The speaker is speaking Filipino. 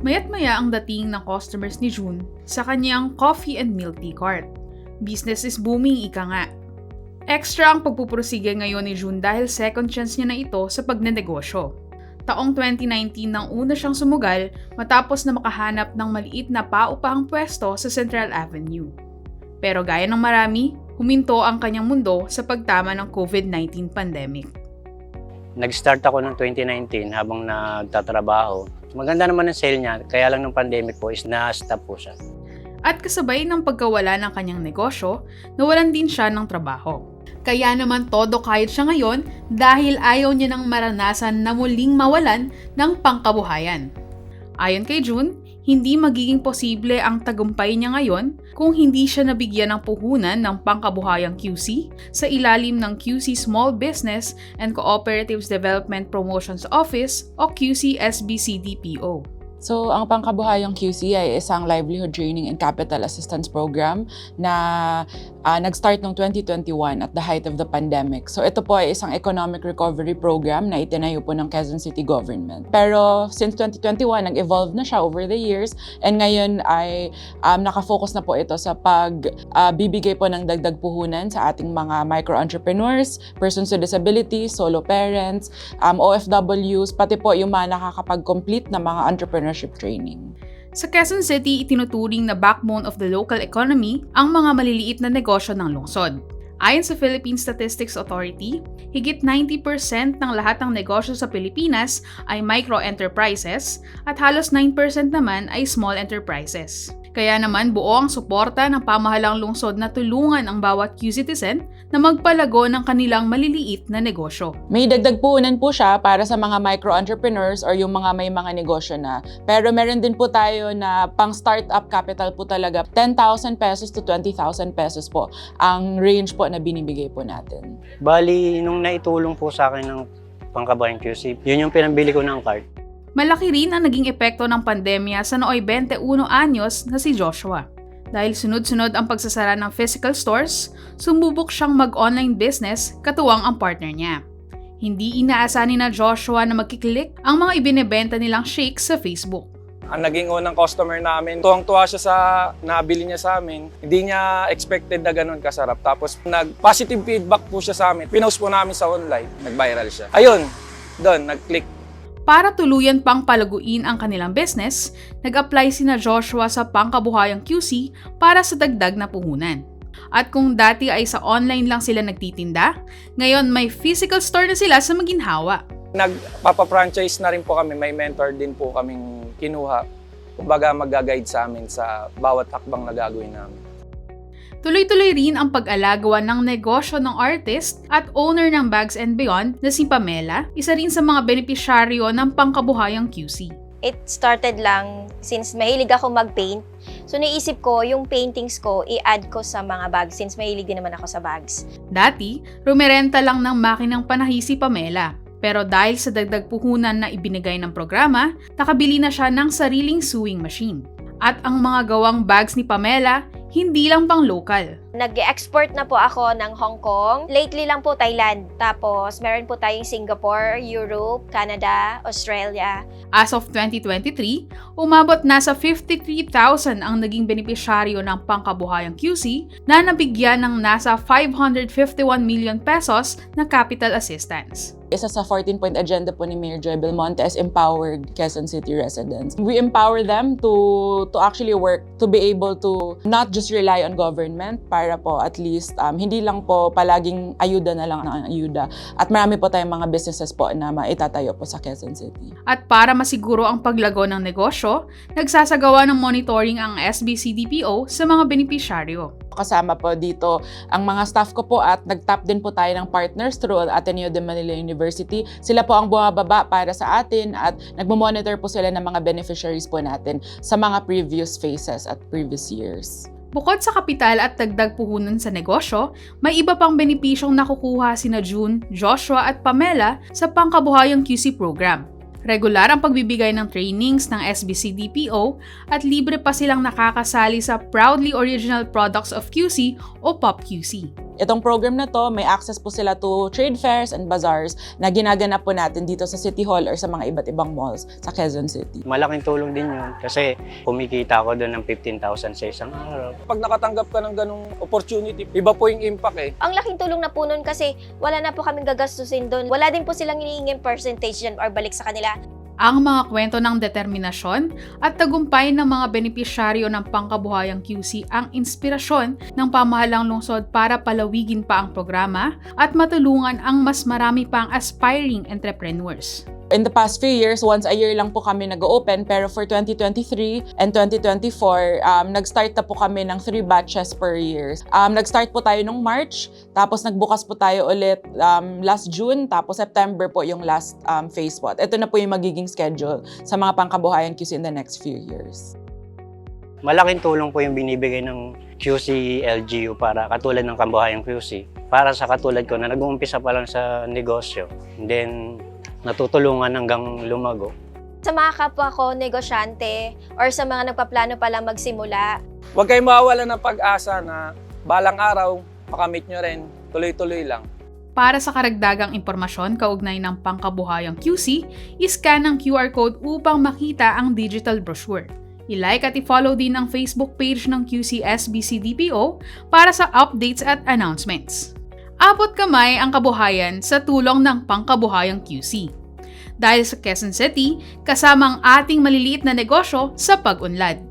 Maya't-maya ang dating ng customers ni June sa kanyang coffee and milk tea cart. Business is booming, ika nga. Extra ang pagpupursige ngayon ni June dahil second chance niya na ito sa pagnenegosyo. Taong 2019 nang una siyang sumugal matapos na makahanap ng maliit na paupahang pwesto sa Central Avenue. Pero gaya ng marami, huminto ang kanyang mundo sa pagtama ng COVID-19 pandemic. Nag-start ako noong 2019 habang nagtatrabaho. Maganda naman ang sale niya, kaya lang ng pandemic po is na-stop po siya. At kasabay ng pagkawala ng kanyang negosyo, nawalan din siya ng trabaho. Kaya naman todo kayod siya ngayon dahil ayaw niya nang maranasan na muling mawalan ng pangkabuhayan. Ayon kay June, hindi magiging posible ang tagumpay niya ngayon kung hindi siya nabigyan ng puhunan ng pangkabuhayang QC sa ilalim ng QC Small Business and Cooperatives Development Promotions Office o QC-SBC-DPO. So, ang Pangkabuhayang QC ay isang livelihood training and capital assistance program na nag-start noong 2021 at the height of the pandemic. So, ito po ay isang economic recovery program na itinayo po ng Quezon City Government. Pero since 2021, nag-evolve na siya over the years and ngayon ay nakafocus na po ito sa pagbibigay po ng dagdag puhunan sa ating mga micro-entrepreneurs, persons with disabilities, solo parents, OFWs, pati po yung mga nakakapag-complete na mga entrepreneurship training. Sa Quezon City, itinuturing na backbone of the local economy ang mga maliliit na negosyo ng lungsod. Ayon sa Philippine Statistics Authority, higit 90% ng lahat ng negosyo sa Pilipinas ay micro-enterprises at halos 9% naman ay small enterprises. Kaya naman buo ang suporta ng pamahalang lungsod na tulungan ang bawat Q-citizen na magpalago ng kanilang maliliit na negosyo. May dagdag puhunan po siya para sa mga micro-entrepreneurs or yung mga may mga negosyo na. Pero meron din po tayo na pang startup capital po talaga. 10,000 pesos to 20,000 pesos po ang range po na binibigay po natin. Bali, nung naitulong po sa akin ng Pangkabuhayang QC, yun yung pinambili ko ng card. Malaki rin ang naging epekto ng pandemya sa nooy 21 anyos na si Joshua. Dahil sunod-sunod ang pagsasara ng physical stores, sumubok siyang mag-online business katuwang ang partner niya. Hindi inaasahan ni na Joshua na magkiklik ang mga ibinebenta nilang shakes sa Facebook. Ang naging unang customer namin, tuwang-tuwa siya sa nabili niya sa amin. Hindi niya expected na ganun kasarap. Tapos nag-positive feedback po siya sa amin. Pinost po namin sa online, nag-viral siya. Ayun, doon, nag-click. Para tuluyan pang palaguin ang kanilang business, nag-apply sina Joshua sa Pangkabuhayang QC para sa dagdag na puhunan. At kung dati ay sa online lang sila nagtitinda, ngayon may physical store na sila sa Maginhawa. Nagpapa-franchise na rin po kami, may mentor din po kaming kinuha. Kumbaga mag-guide sa amin sa bawat hakbang na gagawin namin. Tuloy-tuloy rin ang pag-alagawa ng negosyo ng artist at owner ng Bags and Beyond na si Pamela, isa rin sa mga benepisyaryo ng Pangkabuhayang QC. It started lang since mahilig ako mag-paint. So naisip ko, yung paintings ko, i-add ko sa mga bags since mahilig din naman ako sa bags. Dati, rumerenta lang ng makinang panahi si Pamela. Pero dahil sa dagdag puhunan na ibinigay ng programa, nakabili na siya ng sariling sewing machine. At ang mga gawang bags ni Pamela, hindi lang pang local. Nag-export na po ako ng Hong Kong. Lately lang po Thailand. Tapos meron po tayong Singapore, Europe, Canada, Australia. As of 2023, umabot na sa 53,000 ang naging benepisyaryo ng Pangkabuhayang QC na nabigyan ng nasa 551 million pesos na capital assistance. Isa sa 14-point agenda po ni Mayor Joy Belmonte is empowered Quezon City residents. We empower them to actually work, to be able to not just rely on government para po at least hindi lang po palaging ayuda na lang ang ayuda. At marami po tayong mga businesses po na maitatayo po sa Quezon City. At para masiguro ang paglago ng negosyo, nagsasagawa ng monitoring ang SBC-DPO sa mga benepisyaryo. Kasama po dito ang mga staff ko po at nag-tap din po tayo ng partners through Ateneo de Manila University. Sila po ang bumababa para sa atin at nagmo-monitor po sila ng mga beneficiaries po natin sa mga previous phases at previous years. Bukod sa kapital at dagdag puhunan sa negosyo, may iba pang benepisyong nakukuha sina June, Joshua at Pamela sa Pangkabuhayang QC program. Regular ang pagbibigay ng trainings ng SBC-DPO at libre pa silang nakakasali sa Proudly Original Products of QC o POPQC. Itong program na to, may access po sila to trade fairs and bazaars na ginaganap po natin dito sa City Hall or sa mga iba't ibang malls sa Quezon City. Malaking tulong din yun kasi kumikita ako doon ng 15,000 sa isang araw. Pag nakatanggap ka ng ganung opportunity, iba po yung impact eh. Ang laking tulong na po nun kasi wala na po kaming gagastusin doon. Wala din po silang hinihinging percentage dyan or balik sa kanila. Ang mga kwento ng determinasyon at tagumpay ng mga benepisyaryo ng pangkabuhayang QC ang inspirasyon ng pamahalang lungsod para palawigin pa ang programa at matulungan ang mas marami pang aspiring entrepreneurs. In the past few years, once a year lang po kami nag-open, pero for 2023 and 2024, nag-start na po kami ng 3 batches per year. Nag-start po tayo nung March, tapos nagbukas po tayo ulit last June, tapos September po yung last phase po. Ito na po yung magiging schedule sa mga pangkabuhayan QC in the next few years. Malaking tulong po yung binibigay ng QC LGU para katulad ng Kabuhayang QC. Para sa katulad ko na nag-uumpisa pa lang sa negosyo. And then, natutulungan hanggang lumago. Sa mga kapwa ko, negosyante, or sa mga nagpaplano pa lang magsimula, Huwag kayong mawawalan ng pag-asa na balang araw, makamit nyo rin, tuloy-tuloy lang. Para sa karagdagang impormasyon kaugnay ng pangkabuhayang QC, iscan ang QR code upang makita ang digital brochure. I-like at i-follow din ang Facebook page ng QC-SBC-DPO para sa updates at announcements. Abot kamay ang kabuhayan sa tulong ng pangkabuhayang QC. Dahil sa Quezon City, kasama ang ating maliliit na negosyo sa pag-unlad.